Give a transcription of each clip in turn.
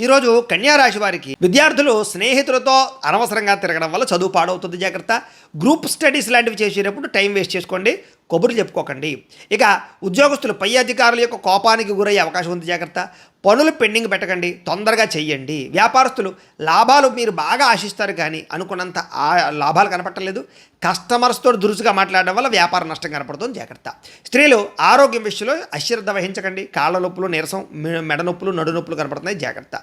ఈరోజు కన్యారాశి వారికి విద్యార్థులు స్నేహితులతో అనవసరంగా తిరగడం వల్ల చదువు పాడవుతుంది, జాగ్రత్త. గ్రూప్ స్టడీస్ లాంటివి చేసేటప్పుడు టైం వేస్ట్ చేసుకోండి, కబుర్లు చెప్పుకోకండి. ఇక ఉద్యోగస్తులు పై అధికారుల యొక్క కోపానికి గురయ్యే అవకాశం ఉంది, జాగ్రత్త. పనులు పెండింగ్ పెట్టకండి, తొందరగా చెయ్యండి. వ్యాపారస్తులు లాభాలు మీరు బాగా ఆశిస్తారు కానీ అనుకున్నంత లాభాలు కనపట్టలేదు. కస్టమర్స్తో దురుసుగా మాట్లాడడం వల్ల వ్యాపార నష్టం కనపడుతుంది, జాగ్రత్త. స్త్రీలు ఆరోగ్యం విషయంలో అశ్రద్ధ వహించకండి. కాళ్ళ నొప్పులు, నీరసం, మెడ నొప్పులు, నడు నొప్పులు కనపడుతున్నాయి, జాగ్రత్త.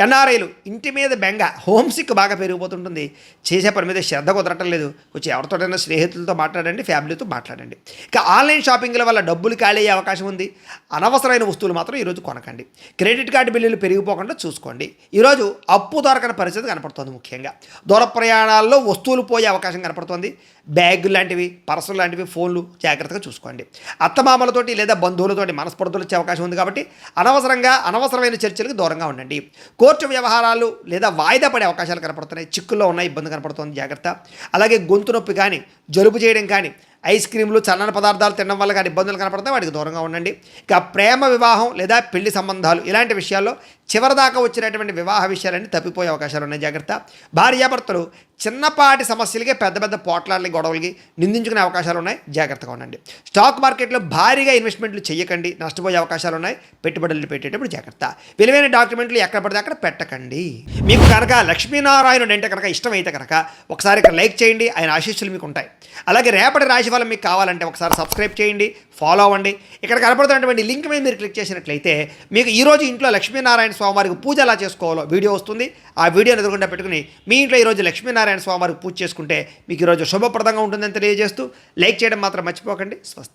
ఎన్ఆర్ఐలు ఇంటి మీద బెంగ, హోమ్సిక్ బాగా పెరిగిపోతుంటుంది. చేసే పని మీద శ్రద్ధ కుదరటం లేదు. కొంచెం ఎవరితోటైనా స్నేహితులతో మాట్లాడండి, ఫ్యామిలీతో మాట్లాడండి. ఇక ఆన్లైన్ షాపింగ్ల వల్ల డబ్బులు ఖాళీ అయ్యే అవకాశం ఉంది. అనవసరమైన వస్తువులు మాత్రం ఈరోజు కొనకండి. క్రెడిట్ కార్డు బిల్లులు పెరిగిపోకుండా చూసుకోండి. ఈరోజు అప్పు దొరకని పరిస్థితి కనపడుతుంది. ముఖ్యంగా దూర ప్రయాణాల్లో వస్తువులు పోయే అవకాశం కనపడుతుంది. బ్యాగులు లాంటివి, పర్సులు లాంటివి, ఫోన్లు జాగ్రత్తగా చూసుకోండి. అత్తమామలతోటి లేదా బంధువులతోటి మనస్పర్ధలు వచ్చే అవకాశం ఉంది కాబట్టి అనవసరమైన చర్చలకు దూరంగా ఉండండి. కోర్టు వ్యవహారాలు లేదా వాయిదా పడే అవకాశాలు కనపడుతున్నాయి. చిక్కుల్లో ఉన్న ఇబ్బంది కనపడుతుంది, జాగ్రత్త. అలాగే గొంతు నొప్పి కానీ, జలుబు చేయడం కానీ, ఐస్ క్రీమ్లు, చల్లని పదార్థాలు తినడం వల్ల కానీ ఇబ్బందులు కనపడతాయి, వాటికి దూరంగా ఉండండి. ఇక ప్రేమ వివాహం లేదా పెళ్లి సంబంధాలు ఇలాంటి విషయాల్లో చివరిదాకా వచ్చినటువంటి వివాహ విషయాలన్నీ తప్పిపోయే అవకాశాలు ఉన్నాయి, జాగ్రత్త. భార్యాభర్తలు చిన్నపాటి సమస్యలకే పెద్ద పెద్ద పోట్లాడలకి, గొడవలకి నిందించుకునే అవకాశాలు ఉన్నాయి, జాగ్రత్తగా ఉండండి. స్టాక్ మార్కెట్లో భారీగా ఇన్వెస్ట్మెంట్లు చేయకండి, నష్టపోయే అవకాశాలు ఉన్నాయి. పెట్టుబడులు పెట్టేటప్పుడు జాగ్రత్త. విలువైన డాక్యుమెంట్లు ఎక్కడ పడితే అక్కడ పెట్టకండి. మీకు కనుక లక్ష్మీనారాయణుడు అంటే కనుక ఇష్టమైతే కనుక ఒకసారి ఇక్కడ లైక్ చేయండి, ఆయన ఆశీస్సులు మీకు ఉంటాయి. అలాగే రేపటి రాశి ఫలం మీకు కావాలంటే ఒకసారి సబ్స్క్రైబ్ చేయండి, ఫాలో అవ్వండి. ఇక్కడ కనపడుతున్నటువంటి లింక్ మీద మీరు క్లిక్ చేసినట్లయితే మీకు ఈరోజు ఇంట్లో లక్ష్మీనారాయణ స్వామివారికి పూజ ఎలా చేసుకోవాలో వీడియో వస్తుంది. ఆ వీడియోని ఎదురుగుండా పెట్టుకుని మీ ఇంట్లో ఈరోజు లక్ష్మీనారాయణ స్వామివారికి పూజ చేసుకుంటే మీకు ఈరోజు శుభప్రదంగా ఉంటుందని తెలియజేస్తూ లైక్ చేయడం మాత్రం మర్చిపోకండి. స్వస్తి.